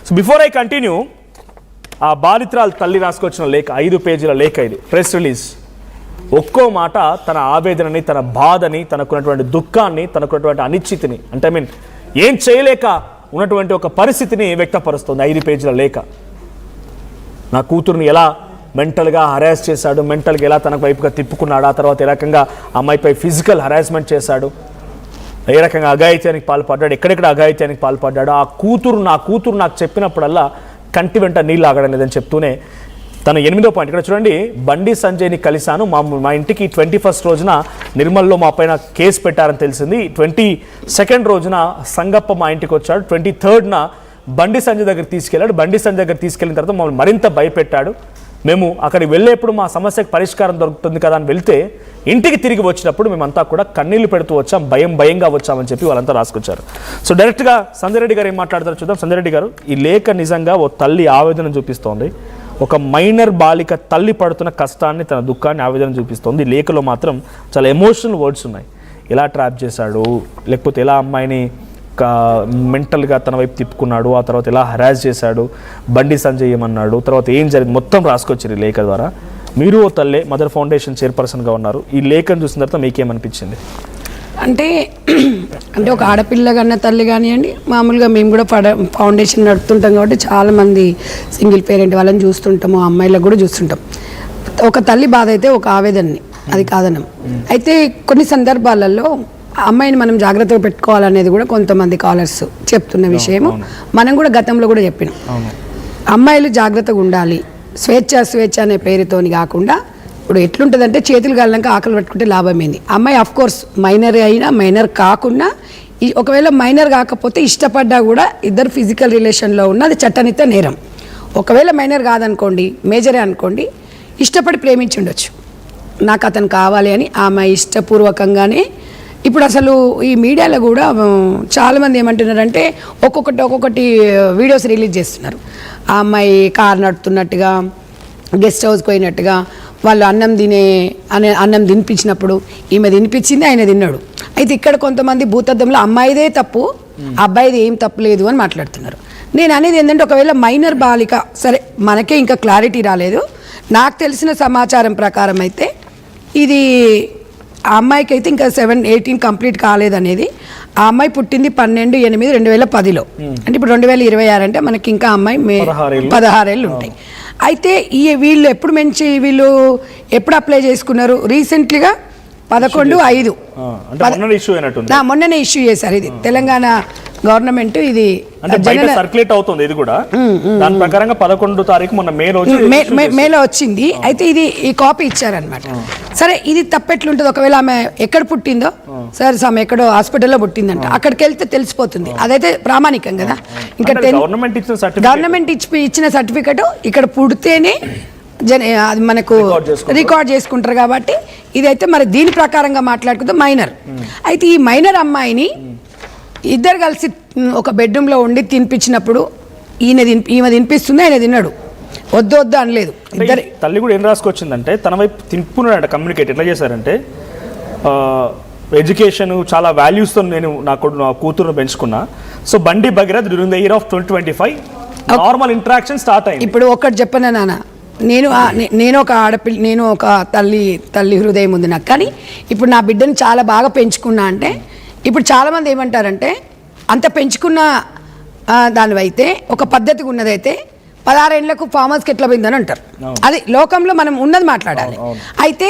So before I continue, ఆ బాధితురాలు తల్లి రాసుకొచ్చిన లేఖ 5 పేజీల లేఖ, ఇది ప్రెస్ రిలీజ్. ఒక్కో మాట తన ఆవేదనని, తన బాధని, తనకున్నటువంటి దుఃఖాన్ని, తనకున్నటువంటి అనిశ్చితిని, అంటే ఏం చేయలేక ఉన్నటువంటి ఒక పరిస్థితిని వ్యక్తపరుస్తుంది. 5 పేజీల లేఖ. నా కూతురుని ఎలా మెంటల్గా హరాస్ చేశాడు, మెంటల్గా ఎలా తన వైపుగా తిప్పుకున్నాడు, ఆ తర్వాత ఏ రకంగా అమ్మాయిపై ఫిజికల్ హరాస్మెంట్ చేశాడు, ఏ రకంగా అఘాయిత్యానికి పాల్పడ్డాడు, ఎక్కడెక్కడ అఘాయిత్యానికి పాల్పడ్డాడు. నా కూతురు నాకు చెప్పినప్పుడల్లా కంటి వెంట నీళ్ళు ఆగడం లేదని చెప్తూనే తన 8వ పాయింట్ ఇక్కడ చూడండి. బండి సంజయ్ని కలిశాను, మా ఇంటికి 21st రోజున నిర్మల్లో మా పైన కేసు పెట్టారని తెలిసింది. 22nd రోజున సంగప్ప మా ఇంటికి వచ్చాడు. 23rd బండి సంజయ్ దగ్గర తీసుకెళ్ళాడు. బండి సంజయ్ దగ్గర తీసుకెళ్ళిన తర్వాత మమ్మల్ని మరింత భయపెట్టాడు. మేము అక్కడికి వెళ్ళేప్పుడు మా సమస్యకు పరిష్కారం దొరుకుతుంది కదా అని వెళ్తే ఇంటికి తిరిగి వచ్చినప్పుడు మేమంతా కూడా కన్నీళ్లు పెడుతూ వచ్చాం, భయంగా వచ్చామని చెప్పి వాళ్ళంతా రాసుకొచ్చారు. సో డైరెక్ట్గా సంజయ్ రెడ్డి గారు ఏం మాట్లాడతారో చూద్దాం. సంజయ్ రెడ్డి గారు, ఈ లేఖ నిజంగా ఓ తల్లి ఆవేదన చూపిస్తోంది. ఒక మైనర్ బాలిక తల్లి పడుతున్న కష్టాన్ని, తన దుఃఖాన్ని, ఆవేదన చూపిస్తోంది. ఈ లేఖలో మాత్రం చాలా ఎమోషనల్ వర్డ్స్ ఉన్నాయి. ఎలా ట్రాప్ చేశాడు, లేకపోతే ఎలా అమ్మాయిని మెంటల్గా తన వైపు తిప్పుకున్నాడు, ఆ తర్వాత ఎలా హరాస్ చేశాడు, బండి సంజయ్ ఏమన్నాడు, తర్వాత ఏం జరిగింది మొత్తం రాసుకొచ్చారు ఈ లేఖ ద్వారా. మీరు ఓ తల్లే, మదర్ ఫౌండేషన్ చైర్పర్సన్గా ఉన్నారు. ఈ లేఖను చూసిన తర్వాత మీకేమనిపించింది? అంటే ఒక ఆడపిల్ల కన్నా తల్లి కానివ్వండి, మామూలుగా మేము కూడా ఫౌండేషన్ నడుపుతుంటాం కాబట్టి చాలామంది సింగిల్ పేరెంట్ వాళ్ళని చూస్తుంటాము, అమ్మాయిలకు కూడా చూస్తుంటాం. ఒక తల్లి బాధ అయితే ఒక ఆవేదనని, అది కాదనం. అయితే కొన్ని సందర్భాలలో అమ్మాయిని మనం జాగ్రత్తగా పెట్టుకోవాలనేది కూడా కొంతమంది కాలర్స్ చెప్తున్న విషయము. మనం కూడా గతంలో కూడా చెప్పినాం, అమ్మాయిలు జాగ్రత్తగా ఉండాలి. స్వేచ్ఛ అనే పేరుతోని కాకుండా, ఇప్పుడు ఎట్లుంటుందంటే చేతులు గాలినాక ఆకలి పెట్టుకుంటే లాభమైంది. అమ్మాయి అఫ్కోర్స్ మైనర్ అయినా, మైనర్ కాకుండా, ఒకవేళ మైనర్ కాకపోతే ఇష్టపడ్డా కూడా ఇద్దరు ఫిజికల్ రిలేషన్లో ఉన్న అది చట్టనిత్య నేరం. ఒకవేళ మైనర్ కాదనుకోండి, మేజరే అనుకోండి, ఇష్టపడి ప్రేమించి ఉండొచ్చు, నాకు అతను కావాలి అని ఆమె ఇష్టపూర్వకంగానే. ఇప్పుడు అసలు ఈ మీడియాలో కూడా చాలామంది ఏమంటున్నారంటే ఒక్కొక్కటి వీడియోస్ రిలీజ్ చేస్తున్నారు. ఆ అమ్మాయి కారు నడుపుతున్నట్టుగా, గెస్ట్ హౌస్కి పోయినట్టుగా, వాళ్ళు అన్నం తినిపించినప్పుడు ఈమె తినిపించింది, ఆయన తిన్నాడు. అయితే ఇక్కడ కొంతమంది భూతద్దంలో అమ్మాయిదే తప్పు, అబ్బాయిది ఏం తప్పు లేదు అని మాట్లాడుతున్నారు. నేను అనేది ఏంటంటే, ఒకవేళ మైనర్ బాలిక, సరే మనకే ఇంకా క్లారిటీ రాలేదు, నాకు తెలిసిన సమాచారం ప్రకారం అయితే ఇది ఆ అమ్మాయికి అయితే ఇంకా 18 కంప్లీట్ కాలేదనేది. ఆ అమ్మాయి పుట్టింది 12/8/2010లో. అంటే ఇప్పుడు 2026 అంటే మనకి ఇంకా అమ్మాయి 16 ఏళ్ళు ఉంటాయి. అయితే వీళ్ళు ఎప్పుడు అప్లై చేసుకున్నారు? రీసెంట్లీగా 11/5 మొన్ననే ఇష్యూ చేశారు. ఇది తెలంగాణ గవర్నమెంట్, ఇది సర్క్యులేట్ అవుతుంది. ఇది కూడా దాని ప్రకారంగా 11వ తారీఖు మొన్న మేలో వచ్చింది. అయితే ఇది ఈ కాపీ ఇచ్చారనమాట. సరే, ఇది తప్పెట్లుంటుంది? ఒకవేళ ఆమె ఎక్కడ పుట్టిందో, సరే ఆమె ఎక్కడో హాస్పిటల్లో పుట్టిందంట, అక్కడికి వెళ్తే తెలిసిపోతుంది. అదైతే ప్రామాణికం కదా. ఇంకా గవర్నమెంట్ ఇచ్చిన సర్టిఫికెట్ ఇక్కడ పుడితేనే అది మనకు రికార్డ్ చేసుకుంటారు కాబట్టి ఇదైతే మరి దీని ప్రకారంగా మాట్లాడుకుంటే మైనర్. అయితే ఈ మైనర్ అమ్మాయిని ఇద్దరు కలిసి ఒక బెడ్రూమ్లో ఉండి తినిపించినప్పుడు ఈమె తినిపిస్తుంది, ఆయన తిన్నాడు, వద్దు అనలేదు. ఇద్దరు తల్లి కూడా ఏం రాసుకొచ్చిందంటే, తన వైపు తిప్పున్నాడంట. కమ్యూనికేట్ ఎట్లా చేశారంటే, ఎడ్యుకేషన్ చాలా వాల్యూస్తో నేను నా కూతురును పెంచుకున్నా. సో బండి Bhagirath during the year of 2025 normal interaction start అయింది. ఇప్పుడు ఒకటి చెప్పనా నాన్న, నేను ఒక ఆడపిల్ల, నేను ఒక తల్లి హృదయం ఉంది నాకు. కానీ ఇప్పుడు నా బిడ్డను చాలా బాగా పెంచుకున్నా అంటే, ఇప్పుడు చాలామంది ఏమంటారంటే, అంత పెంచుకున్న దానివైతే ఒక పద్ధతిగా ఉన్నదైతే 16 ఏళ్లకు ఫామ్ హౌస్కి ఎట్లా పోయిందని అంటారు. అది లోకంలో మనం ఉన్నది మాట్లాడాలి. అయితే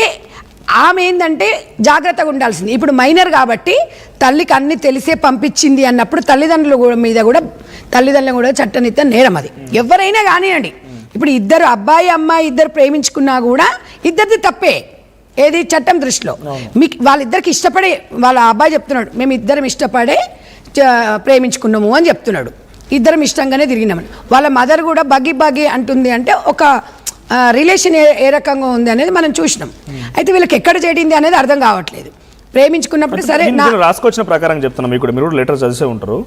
ఆమె ఏంటంటే జాగ్రత్తగా ఉండాల్సింది. ఇప్పుడు మైనర్ కాబట్టి తల్లికి అన్ని తెలిసే పంపించింది అన్నప్పుడు తల్లిదండ్రులు కూడా చట్టనిత్య నేరం. అది ఎవరైనా కానివ్వండి. ఇప్పుడు ఇద్దరు అబ్బాయి అమ్మాయి ఇద్దరు ప్రేమించుకున్నా కూడా ఇద్దరిది తప్పే, ఏది చట్టం దృష్టిలో. మీకు వాళ్ళిద్దరికి ఇష్టపడే, వాళ్ళ అబ్బాయి చెప్తున్నాడు, మేము ఇద్దరం ఇష్టపడే ప్రేమించుకున్నాము అని చెప్తున్నాడు, ఇద్దరం ఇష్టంగానే తిరిగినామని. వాళ్ళ మదర్ కూడా బగ్గి అంటుంది. అంటే ఒక రిలేషన్ ఏ రకంగా ఉంది అనేది మనం చూసినాం. అయితే వీళ్ళకి ఎక్కడ చేడింది అనేది అర్థం కావట్లేదు. ప్రేమించుకున్నప్పుడు సరే రాసుకొచ్చిన ప్రకారం చెప్తున్నాం. మీరు కూడా లెటర్ చదివే ఉంటారు.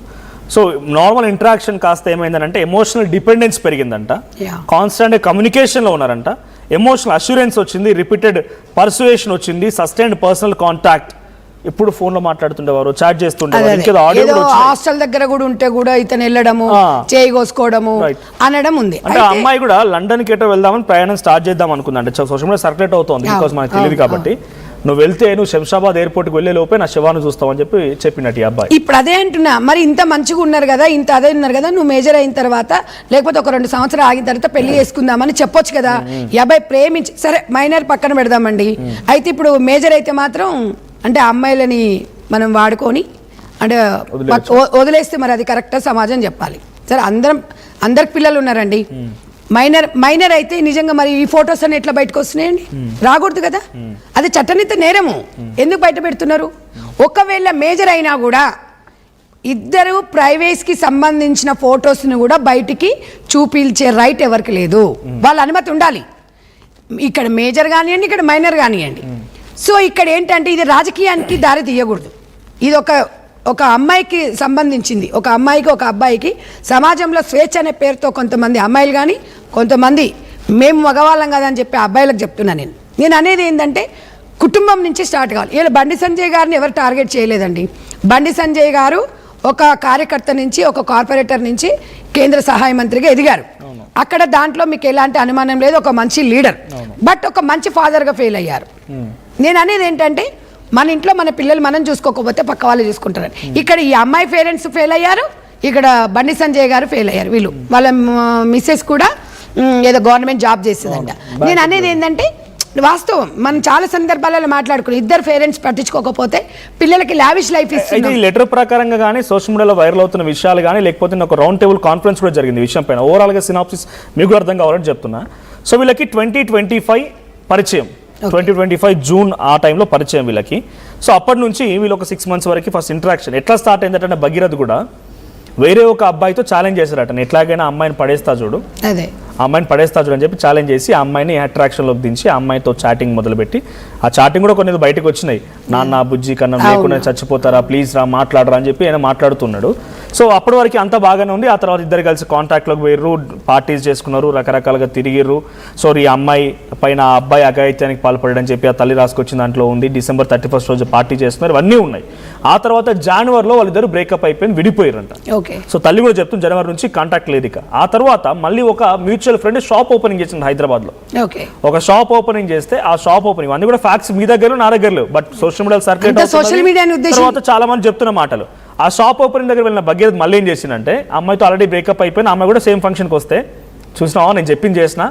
సో నార్మల్ ఇంటరాక్షన్ కాస్త ఏమైందంటే ఎమోషనల్ డిపెండెన్స్ పెరిగిందంట, కాన్స్టెంట్ కమ్యూనికేషన్లో ఉన్నారంట, ఎమోషనల్ అష్యూరెన్స్ వచ్చింది, రిపీటెడ్ పర్సుయేషన్ వచ్చింది, సస్టైన్డ్ పర్సనల్ కాంటాక్ట్ ఎప్పుడు ఫోన్ లో మాట్లాడుతుండేవారు, చాట్ చేస్తుండేవారు, ఇంకేదో ఆడియో ఏదో కూడా వచ్చినాయి. హాస్టల్ దగ్గర కూడా ఉంటే కూడా ఇతను వెళ్ళడము చేయి కోసుకోవడము అనడం ఉంది. అంటే ఆ అమ్మాయి కూడా లండన్ కి ఎటో వెళ్దామని ప్రయాణం స్టార్ట్ చేద్దాం అనుకుందంటే సోషల్ మీడియా సర్క్యులేట్ అవుతుంది, బికాస్ మనకు తెలియదు కాబట్టి. నువ్వు వెళ్తే నువ్వు శంషాబాద్ ఎయిర్పోర్ట్కి వెళ్ళే లోపే నా శవాన్ని చూస్తావు అని చెప్పి చెప్పినట్టు ఈ అబ్బాయి. ఇప్పుడు అదే అంటున్నా, మరి ఇంత మంచిగా ఉన్నారు కదా, ఇంత అదే ఉన్నారు కదా, నువ్వు మేజర్ అయిన తర్వాత లేకపోతే ఒక 2 సంవత్సరాలు ఆగిన తర్వాత పెళ్లి చేసుకుందామని చెప్పొచ్చు కదా. ఈ అబ్బాయి ప్రేమించి, సరే మైనర్ పక్కన పెడదామండి, అయితే ఇప్పుడు మేజర్ అయితే మాత్రం అంటే అమ్మాయిలని మనం వాడుకొని అంటే వదిలేస్తే మరి అది కరెక్టా సమాజం చెప్పాలి. సరే అందరికి పిల్లలు ఉన్నారండి, మైనర్ అయితే నిజంగా మరి ఈ ఫొటోస్ అన్ని ఎట్లా బయటకు వస్తున్నాయండి? రాకూడదు కదా, అది చట్టనీత నేరము. ఎందుకు బయట పెడుతున్నారు? ఒకవేళ మేజర్ అయినా కూడా ఇద్దరు ప్రైవేట్స్కి సంబంధించిన ఫొటోస్ని కూడా బయటికి చూపించే రైట్ ఎవరికి లేదు, వాళ్ళ అనుమతి ఉండాలి. ఇక్కడ మేజర్ కానివ్వండి, ఇక్కడ మైనర్ కానివ్వండి. సో ఇక్కడ ఏంటంటే ఇది రాజకీయానికి దారి తీయకూడదు. ఇది ఒక అమ్మాయికి సంబంధించింది, ఒక అమ్మాయికి ఒక అబ్బాయికి సమాజంలో స్వేచ్ఛ అనే పేరుతో కొంతమంది అమ్మాయిలు కానీ కొంతమంది మేము మగవాళ్ళం కదా అని చెప్పి అబ్బాయిలకు చెప్తున్నాను. నేను అనేది ఏంటంటే కుటుంబం నుంచి స్టార్ట్ కావాలి. ఇలా బండి సంజయ్ గారిని ఎవరు టార్గెట్ చేయలేదండి. బండి సంజయ్ గారు ఒక కార్యకర్త నుంచి, ఒక కార్పొరేటర్ నుంచి కేంద్ర సహాయ మంత్రిగా ఎదిగారు. అక్కడ దాంట్లో మీకు ఎలాంటి అనుమానం లేదు, ఒక మంచి లీడర్, బట్ ఒక మంచి ఫాదర్గా ఫెయిల్ అయ్యారు. నేను అనేది ఏంటంటే మన ఇంట్లో మన పిల్లలు మనం చూసుకోకపోతే పక్క వాళ్ళు చూసుకుంటారని. ఇక్కడ ఈ అమ్మాయి పేరెంట్స్ ఫెయిల్ అయ్యారు, ఇక్కడ బండి సంజయ్ గారు ఫెయిల్ అయ్యారు. వీళ్ళు వాళ్ళ మిస్సెస్ కూడా ఏదో గవర్నమెంట్ జాబ్ చేస్తుందంట. నేను అనేది ఏంటంటే వాస్తవం, మనం చాలా సందర్భాలలో మాట్లాడుకుని ఇద్దరు పేరెంట్స్ పట్టించుకోకపోతే పిల్లలకి లావిష్ లైఫ్ ఇస్తుంది. ఈ లెటర్ ప్రకారంగా కానీ సోషల్ మీడియాలో వైరల్ అవుతున్న విషయాలు కానీ లేకపోతే ఒక రౌండ్ టేబుల్ కాన్ఫరెన్స్ కూడా జరిగింది విషయం పైన. ఓవరాల్గా సినాప్సిస్ మీకు అర్థం కావాలని చెప్తున్నా. సో వీళ్ళకి 2025 పరిచయం, 2025 జూన్ ఆ టైంలో పరిచయం వీళ్ళకి. సో అప్పటి నుంచి వీళ్ళు ఒక 6 months వరకు ఫస్ట్ ఇంటరాక్షన్ ఎట్లా స్టార్ట్ అయిందంటే భగీరథ్ కూడా వేరే ఒక అబ్బాయితో ఛాలెంజ్ చేశారట, ఎట్లాగైనా అమ్మాయిని పడేస్తా చూడు, అదే అమ్మాయిని పడేస్తా చూడు అని చెప్పి ఛాలెంజ్ చేసి ఆ అమ్మాయిని అట్రాక్షన్లోకి దించి ఆ అమ్మాయితో చాటింగ్ మొదలుపెట్టి, ఆ చాటింగ్ కూడా కొన్ని బయటకు వచ్చినాయి. నాన్న బుజ్జి కన్నా లేకుండా చచ్చిపోతారా, ప్లీజ్ రా మాట్లాడరా అని చెప్పి ఆయన మాట్లాడుతున్నాడు. సో అప్పటి వరకు అంతా బాగానే ఉంది. ఆ తర్వాత ఇద్దరు కలిసి కాంటాక్ట్లోకి పోయిర్రు, పార్టీస్ చేసుకున్నారు, రకరకాలుగా తిరిగిర్రు. సో ఈ అమ్మాయి పైన ఆ అబ్బాయి అఘాయిత్యానికి పాల్పడని చెప్పి ఆ తల్లి రాసుకొచ్చిన దాంట్లో ఉంది. December 31 రోజు పార్టీ చేస్తున్నారు, ఇవన్నీ ఉన్నాయి. ఆ తర్వాత జనవరిలో వాళ్ళిద్దరు బ్రేకప్ అయిపోయింది, విడిపోయారంట. ఓకే. సో తల్లి కూడా చెప్తుంది జనవరి నుంచి కాంటాక్ట్ లేదు. ఇక ఆ తర్వాత మళ్ళీ ఒక మ్యూచువల్ ఫ్రెండ్ షాప్ ఓపెనింగ్ చేసింది హైదరాబాద్ లో. ఒక షాప్ ఓపెనింగ్ చేస్తే ఆ షాప్ ఓపెనింగ్ అన్ని కూడా ఫ్యాక్ట్స్ మీ దగ్గర నా దగ్గర లేవు, బట్ సోషల్ మీడియా సర్క్యులేట్ తర్వాత చాలా మంది చెప్తున్న మాటలు. ఆ షాప్ ఓపెనింగ్ దగ్గర వెళ్ళిన భగీరథ్ మళ్ళీ ఏం చేసిందంటే అమ్మాయితో ఆల్రెడీ బ్రేకప్ అయిపోయిన అమ్మాయి కూడా సేమ్ ఫంక్షన్కి వస్తే, చూసినావా నేను చెప్పింది చేసిన,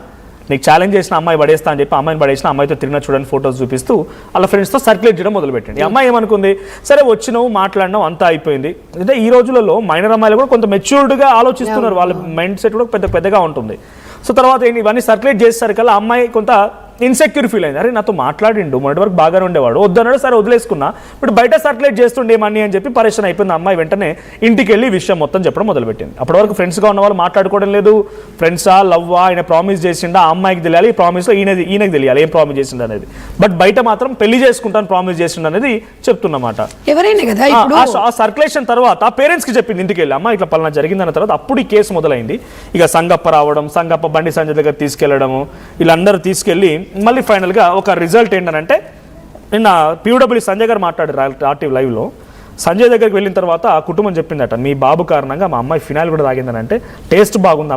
నీకు ఛాలెంజ్ చేసిన అమ్మాయి పడేస్తా అని చెప్పి అమ్మాయిని పడేసిన అమ్మాయితో తిరిగిన చూడని ఫోటోస్ చూపిస్తూ వాళ్ళ ఫ్రెండ్స్తో సర్క్యులేట్ చేయడం మొదలుపెట్టింది. ఈ అమ్మాయి ఏమనుకుంది, సరే వచ్చినావు మాట్లాడినావు అంతా అయిపోయింది. అంటే ఈ రోజులలో మైనర్ అమ్మాయిలు కూడా కొంత మెచ్యూర్డ్గా ఆలోచిస్తున్నారు, వాళ్ళ మైండ్ సెట్ కూడా పెద్దగా ఉంటుంది. సో తర్వాత ఇవన్నీ సర్క్యులేట్ చేసేసరికల్లా అమ్మాయి కొంత ఇన్సెక్యూర్ ఫీల్ అయింది. అరే నాతో మాట్లాడిండు, మొదటి వరకు బాగానే ఉండేవాడు, వద్దన్నాడు, సరే వదిలేసుకున్నా, ఇప్పుడు బయట సర్క్యులేట్ చేస్తుండేమని అని చెప్పి పరేషన్ అయిపోయింది. అమ్మాయి వెంటనే ఇంటికి వెళ్ళి విషయం మొత్తం చెప్పడం మొదలుపెట్టింది. అప్పటి వరకు ఫ్రెండ్స్గా ఉన్న వాళ్ళు మాట్లాడుకోవడం లేదు, ఫ్రెండ్సా లవ్వా, ఆయన ప్రామిస్ చేసిండా, ఆ అమ్మాయికి తెలియాలి, ఈ ప్రామిస్లో ఈయనకి తెలియాలి ఏం ప్రామిస్ చేసిండు అనేది, బట్ బయట మాత్రం పెళ్లి చేసుకుంటాను ప్రామిస్ చేసిండు అనేది చెప్తున్నమాట. ఆ సర్క్యులేషన్ తర్వాత పేరెంట్స్కి చెప్పింది ఇంటికి వెళ్ళి, అమ్మ ఇట్లా పలానా జరిగిందన్న తర్వాత అప్పుడు ఈ కేసు మొదలైంది. ఇక సంగప్ప రావడం, సంగప్ప బండి సంజయ్ దగ్గర తీసుకెళ్లడము, వీళ్ళందరూ తీసుకెళ్ళి మళ్ళీ ఫైనల్గా ఒక రిజల్ట్ ఏంటంటే నిన్న PWD సంజయ్ గారు మాట్లాడారు RTV లైవ్లో. సంజయ్ దగ్గరికి వెళ్ళిన తర్వాత ఆ కుటుంబం చెప్పిందట, మీ బాబు కారణంగా మా అమ్మాయి ఫినాయిల్ కూడా తాగిందని. అంటే టేస్ట్ బాగుంది అమ్మ